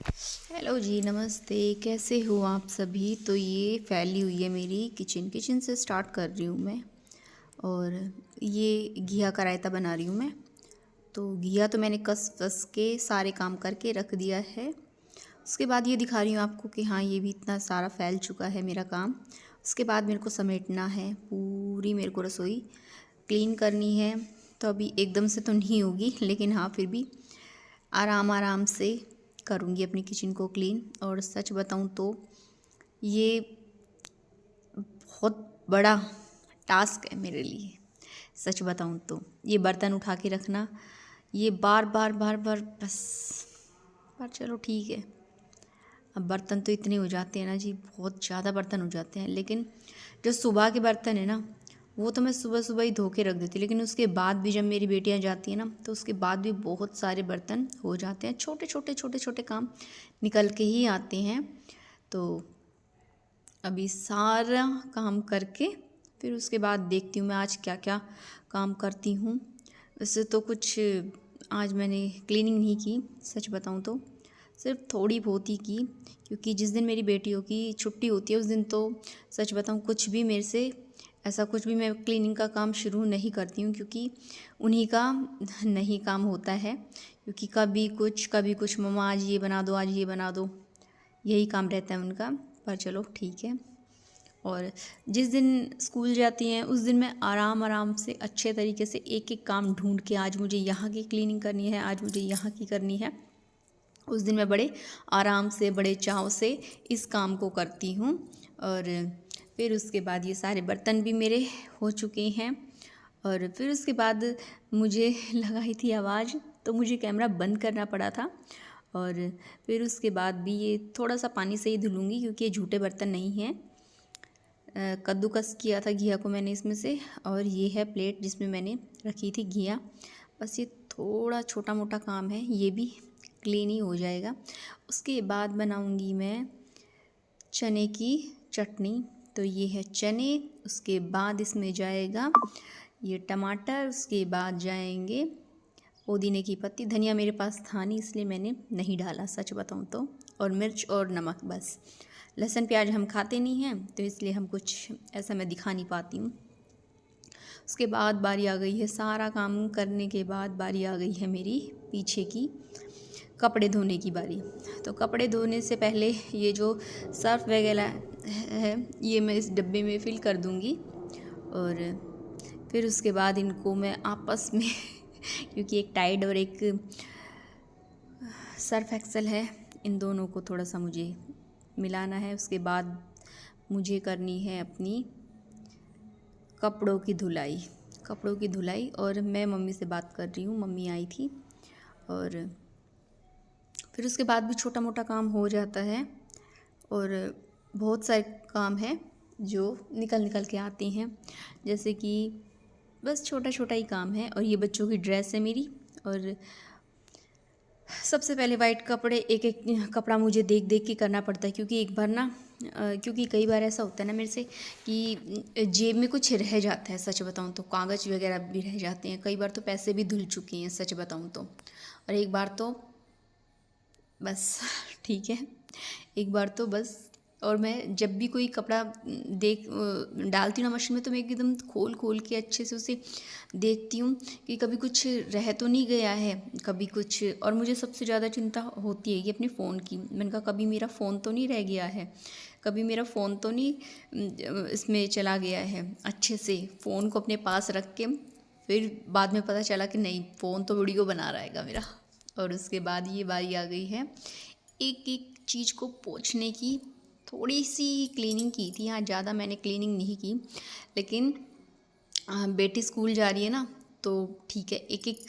Hello जी, नमस्ते। कैसे हो आप सभी? तो ये फैली हुई है मेरी किचन से स्टार्ट कर रही हूँ मैं। और ये घिया का रायता बना रही हूँ मैं। तो घिया तो मैंने कस कस के सारे काम करके रख दिया है। उसके बाद ये दिखा रही हूँ आपको कि हाँ, ये भी इतना सारा फैल चुका है मेरा काम। उसके बाद मेरे को समेटना है, पूरी मेरे को रसोई क्लीन करनी है। तो अभी एकदम से तो नहीं होगी, लेकिन हाँ, फिर भी आराम आराम से करूँगी अपनी किचन को क्लीन। और सच बताऊँ तो ये बहुत बड़ा टास्क है मेरे लिए। सच बताऊँ तो ये बर्तन उठा के रखना, ये बार बार बार बार बस। पर चलो ठीक है। अब बर्तन तो इतने हो जाते हैं ना जी, बहुत ज़्यादा बर्तन हो जाते हैं। लेकिन जो सुबह के बर्तन है ना, वो तो मैं सुबह सुबह ही धो के रख देती। लेकिन उसके बाद भी जब मेरी बेटियां जाती हैं ना, तो उसके बाद भी बहुत सारे बर्तन हो जाते हैं। छोटे छोटे काम निकल के ही आते हैं। तो अभी सारा काम करके फिर उसके बाद देखती हूँ मैं आज क्या क्या काम करती हूँ। वैसे तो कुछ आज मैंने क्लीनिंग नहीं की, सच बताऊँ तो सिर्फ थोड़ी बहुत ही की। क्योंकि जिस दिन मेरी बेटियों की छुट्टी होती है उस दिन तो सच बताऊँ कुछ भी मेरे से ऐसा कुछ भी मैं क्लीनिंग का काम शुरू नहीं करती हूँ। क्योंकि उन्हीं का नहीं काम होता है। क्योंकि कभी कुछ मम्मा आज ये बना दो, आज ये बना दो, यही काम रहता है उनका। पर चलो ठीक है। और जिस दिन स्कूल जाती हैं उस दिन मैं आराम आराम से अच्छे तरीके से एक एक काम ढूंढ के, आज मुझे यहाँ की क्लीनिंग करनी है, आज मुझे यहाँ की करनी है, उस दिन मैं बड़े आराम से बड़े चाव से इस काम को करती हूँ। और फिर उसके बाद ये सारे बर्तन भी मेरे हो चुके हैं। और फिर उसके बाद मुझे लगाई थी आवाज़, तो मुझे कैमरा बंद करना पड़ा था। और फिर उसके बाद भी ये थोड़ा सा पानी से ही धुलूँगी, क्योंकि ये झूठे बर्तन नहीं हैं। कद्दूकस किया था घिया को मैंने इसमें से। और ये है प्लेट जिसमें मैंने रखी थी घिया। बस ये थोड़ा छोटा मोटा काम है, ये भी क्लीन ही हो जाएगा। उसके बाद बनाऊंगी मैं चने की चटनी। तो ये है चने, उसके बाद इसमें जाएगा ये टमाटर, उसके बाद जाएंगे पुदीने की पत्ती। धनिया मेरे पास था नहीं, इसलिए मैंने नहीं डाला, सच बताऊँ तो। और मिर्च और नमक बस। लहसुन प्याज हम खाते नहीं हैं, तो इसलिए हम कुछ ऐसा मैं दिखा नहीं पाती हूँ। उसके बाद बारी आ गई है, सारा काम करने के बाद बारी आ गई है मेरी पीछे की कपड़े धोने की बारी। तो कपड़े धोने से पहले ये जो सर्फ वगैरह है, ये मैं इस डब्बे में फिल कर दूँगी। और फिर उसके बाद इनको मैं आपस में क्योंकि एक टाइड और एक सर्फ एक्सेल है, इन दोनों को थोड़ा सा मुझे मिलाना है। उसके बाद मुझे करनी है अपनी कपड़ों की धुलाई। और मैं मम्मी से बात कर रही हूँ, मम्मी आई थी। और फिर उसके बाद भी छोटा मोटा काम हो जाता है। और बहुत सारे काम हैं जो निकल निकल के आते हैं, जैसे कि बस छोटा छोटा ही काम है। और ये बच्चों की ड्रेस है मेरी। और सबसे पहले वाइट कपड़े, एक एक कपड़ा मुझे देख देख के करना पड़ता है। क्योंकि एक बार ना क्योंकि कई बार ऐसा होता है ना मेरे से कि जेब में कुछ रह जाता है, सच बताऊँ तो कागज़ वगैरह भी रह जाते हैं। कई बार तो पैसे भी धुल चुके हैं, सच बताऊँ तो। और एक बार तो बस ठीक है, एक बार तो बस। और मैं जब भी कोई कपड़ा डालती हूँ ना मशीन में, तो मैं एकदम खोल खोल के अच्छे से उसे देखती हूँ कि कभी कुछ रह तो नहीं गया है, कभी कुछ। और मुझे सबसे ज़्यादा चिंता होती है कि अपने फ़ोन की। मैंने कहा कभी मेरा फ़ोन तो नहीं रह गया है, कभी मेरा फ़ोन तो नहीं इसमें चला गया है। अच्छे से फ़ोन को अपने पास रख के फिर बाद में पता चला कि नहीं, फ़ोन तो वीडियो बना रहेगा मेरा। और उसके बाद ये बारी आ गई है एक एक चीज़ को पोंछने की। थोड़ी सी क्लीनिंग की थी, हाँ, ज़्यादा मैंने क्लीनिंग नहीं की। लेकिन बेटी स्कूल जा रही है ना, तो ठीक है, एक एक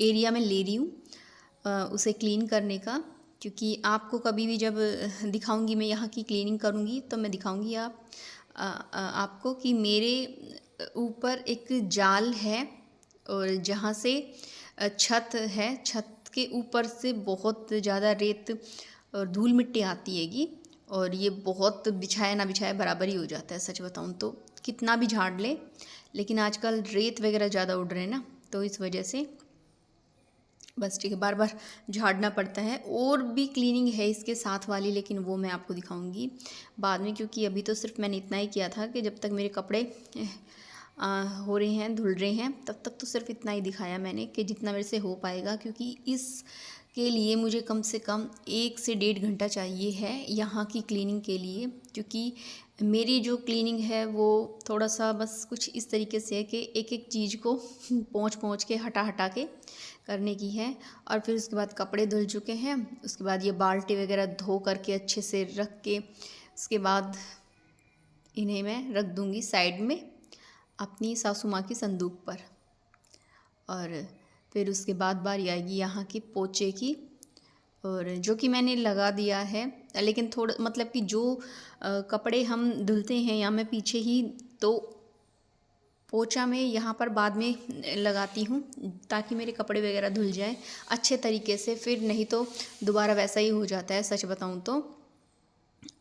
एरिया में ले रही हूँ उसे क्लीन करने का। क्योंकि आपको कभी भी जब दिखाऊंगी मैं यहाँ की क्लीनिंग करूँगी, तो मैं दिखाऊंगी आपको कि मेरे ऊपर एक जाल है। और जहाँ से छत है, छत के ऊपर से बहुत ज़्यादा रेत और धूल मिट्टी आती हैगी। और ये बहुत बिछाया ना बिछाया बराबर ही हो जाता है, सच बताऊँ तो। कितना भी झाड़ ले, लेकिन आजकल रेत वगैरह ज़्यादा उड़ रहे हैं ना, तो इस वजह से बस ठीक है, बार बार झाड़ना पड़ता है। और भी क्लीनिंग है इसके साथ वाली, लेकिन वो मैं आपको दिखाऊंगी बाद में, क्योंकि अभी तो सिर्फ मैंने इतना ही किया था कि जब तक मेरे कपड़े हो रहे हैं, धुल रहे हैं, तब तक तो सिर्फ इतना ही दिखाया मैंने कि जितना मेरे से हो पाएगा, क्योंकि इस के लिए मुझे कम से कम 1 से 1.5 घंटा चाहिए है यहाँ की क्लीनिंग के लिए। क्योंकि मेरी जो क्लीनिंग है वो थोड़ा सा बस कुछ इस तरीके से है कि एक एक चीज़ को पोंछ के हटा हटा के करने की है। और फिर उसके बाद कपड़े धुल चुके हैं, उसके बाद ये बाल्टी वगैरह धो करके अच्छे से रख के उसके बाद इन्हें मैं रख दूँगी साइड में अपनी सासू माँ की संदूक पर। और फिर उसके बाद बारी आएगी यहाँ की पोछे की, और जो कि मैंने लगा दिया है, लेकिन थोड़ा मतलब कि जो कपड़े हम धुलते हैं या मैं पीछे ही तो पोछा मैं यहाँ पर बाद में लगाती हूँ, ताकि मेरे कपड़े वगैरह धुल जाए अच्छे तरीके से। फिर नहीं तो दोबारा वैसा ही हो जाता है, सच बताऊँ तो।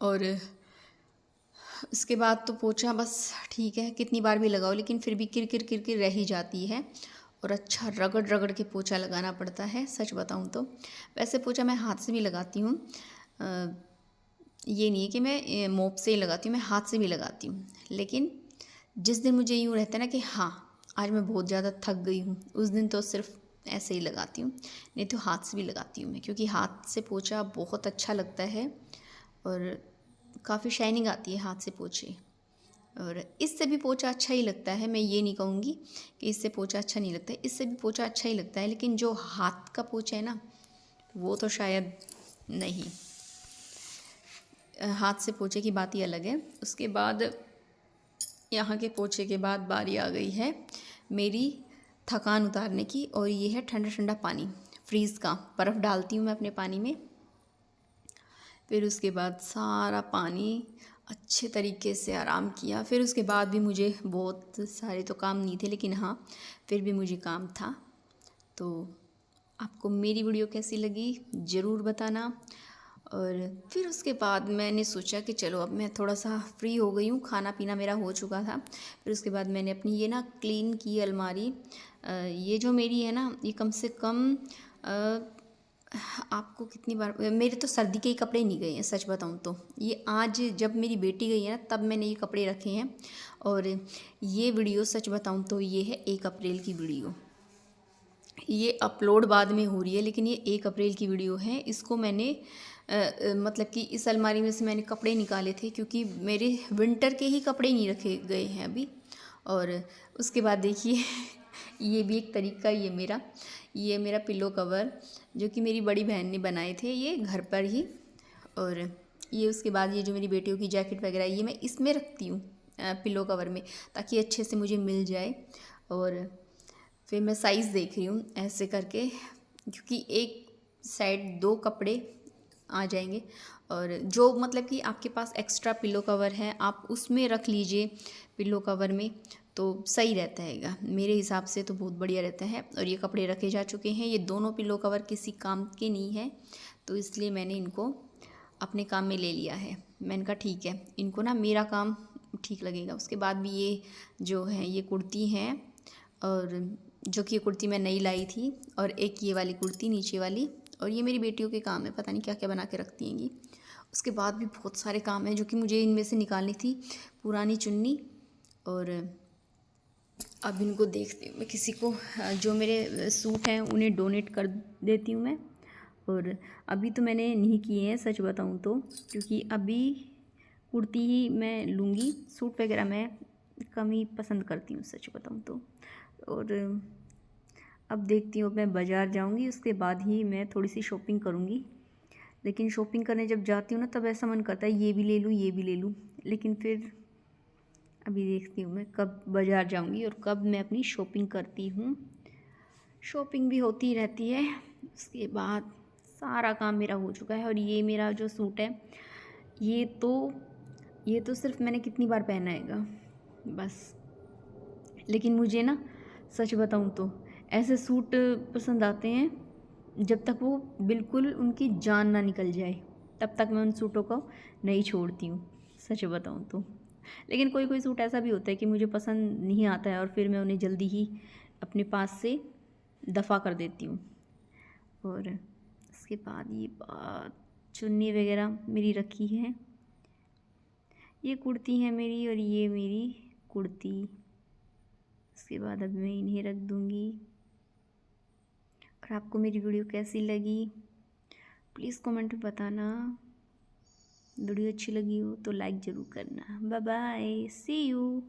और उसके बाद तो पोछा बस ठीक है, कितनी बार भी लगाओ लेकिन फिर भी किर रह ही जाती है, और अच्छा रगड़ रगड़ के पोछा लगाना पड़ता है, सच बताऊँ तो। वैसे पोछा मैं हाथ से भी लगाती हूँ, ये नहीं है कि मैं मोप से ही लगाती हूँ, मैं हाथ से भी लगाती हूँ। लेकिन जिस दिन मुझे यूँ रहता है ना कि हाँ आज मैं बहुत ज़्यादा थक गई हूँ, उस दिन तो सिर्फ ऐसे ही लगाती हूँ, नहीं तो हाथ से भी लगाती हूँ मैं, क्योंकि हाथ से पोछा बहुत अच्छा लगता है और काफ़ी शाइनिंग आती है हाथ से पोछे। और इससे भी पोछा अच्छा ही लगता है, मैं ये नहीं कहूँगी कि इससे पोछा अच्छा नहीं लगता है, इससे भी पोछा अच्छा ही लगता है, लेकिन जो हाथ का पोछा है ना वो तो शायद नहीं। हाथ से पोछे की बात ही अलग है। उसके बाद यहाँ के पोछे के बाद बारी आ गई है मेरी थकान उतारने की, और ये है ठंडा ठंडा पानी फ्रीज़ का। बर्फ़ डालती हूँ मैं अपने पानी में, फिर उसके बाद सारा पानी अच्छे तरीके से आराम किया। फिर उसके बाद भी मुझे बहुत सारे तो काम नहीं थे, लेकिन हाँ फिर भी मुझे काम था। तो आपको मेरी वीडियो कैसी लगी ज़रूर बताना। और फिर उसके बाद मैंने सोचा कि चलो अब मैं थोड़ा सा फ्री हो गई हूँ, खाना पीना मेरा हो चुका था। फिर उसके बाद मैंने अपनी ये ना क्लीन की अलमारी, ये जो मेरी है ना ये कम से कम आपको कितनी बार, मेरे तो सर्दी के ही कपड़े नहीं गए हैं सच बताऊँ तो। ये आज जब मेरी बेटी गई है ना तब मैंने ये कपड़े रखे हैं। और ये वीडियो सच बताऊँ तो ये है 1 अप्रैल की वीडियो, ये अपलोड बाद में हो रही है, लेकिन ये 1 अप्रैल की वीडियो है। इसको मैंने मतलब कि इस अलमारी में से मैंने कपड़े निकाले थे, क्योंकि मेरे विंटर के ही कपड़े नहीं रखे गए हैं अभी। और उसके बाद देखिए ये भी एक तरीका, ये मेरा पिलो कवर जो कि मेरी बड़ी बहन ने बनाए थे ये घर पर ही। और ये उसके बाद ये जो मेरी बेटियों की जैकेट वगैरह ये मैं इसमें रखती हूँ पिलो कवर में, ताकि अच्छे से मुझे मिल जाए। और फिर मैं साइज़ देख रही हूँ ऐसे करके, क्योंकि एक साइड 2 कपड़े आ जाएंगे। और जो मतलब कि आपके पास एक्स्ट्रा पिलो कवर है आप उसमें रख लीजिए पिलो कवर में, तो सही रहता है, मेरे हिसाब से तो बहुत बढ़िया रहता है। और ये कपड़े रखे जा चुके हैं, ये दोनों पिलो कवर किसी काम के नहीं है, तो इसलिए मैंने इनको अपने काम में ले लिया है। मैंने कहा ठीक है इनको ना मेरा काम ठीक लगेगा। उसके बाद भी ये जो है ये कुर्ती हैं, और जो कि ये कुर्ती मैं नई लाई थी, और एक ये वाली कुर्ती नीचे वाली, और ये मेरी बेटियों के काम है, पता नहीं क्या क्या बना के रखती हैं ये। उसके बाद भी बहुत सारे काम हैं जो कि मुझे इनमें से निकालनी थी, पुरानी चुन्नी। और अब इनको देखती हूँ मैं, किसी को जो मेरे सूट हैं उन्हें डोनेट कर देती हूँ मैं। और अभी तो मैंने नहीं किए हैं सच बताऊँ तो, क्योंकि अभी कुर्ती ही मैं लूँगी, सूट वगैरह मैं कम ही पसंद करती हूँ सच बताऊँ तो। और अब देखती हूँ मैं बाज़ार जाऊँगी, उसके बाद ही मैं थोड़ी सी शॉपिंग करूँगी। लेकिन शॉपिंग करने जब जाती हूँ ना तब ऐसा मन करता है ये भी ले लूँ ये भी ले लूँ, लेकिन फिर अभी देखती हूँ मैं कब बाज़ार जाऊँगी और कब मैं अपनी शॉपिंग करती हूँ। शॉपिंग भी होती रहती है। उसके बाद सारा काम मेरा हो चुका है। और ये मेरा जो सूट है ये तो सिर्फ मैंने कितनी बार पहना हैगा बस। लेकिन मुझे ना सच बताऊँ तो ऐसे सूट पसंद आते हैं जब तक वो बिल्कुल उनकी जान ना निकल जाए, तब तक मैं उन सूटों को नहीं छोड़ती हूँ सच बताऊँ तो। लेकिन कोई कोई सूट ऐसा भी होता है कि मुझे पसंद नहीं आता है और फिर मैं उन्हें जल्दी ही अपने पास से दफ़ा कर देती हूँ। और इसके बाद ये चुन्नी वगैरह मेरी रखी है। ये कुर्ती है मेरी और ये मेरी कुर्ती। इसके बाद अब मैं इन्हें रख दूँगी। और आपको मेरी वीडियो कैसी लगी प्लीज़ कमेंट में बताना। वीडियो अच्छी लगी हो तो लाइक ज़रूर करना। Bye bye, see you.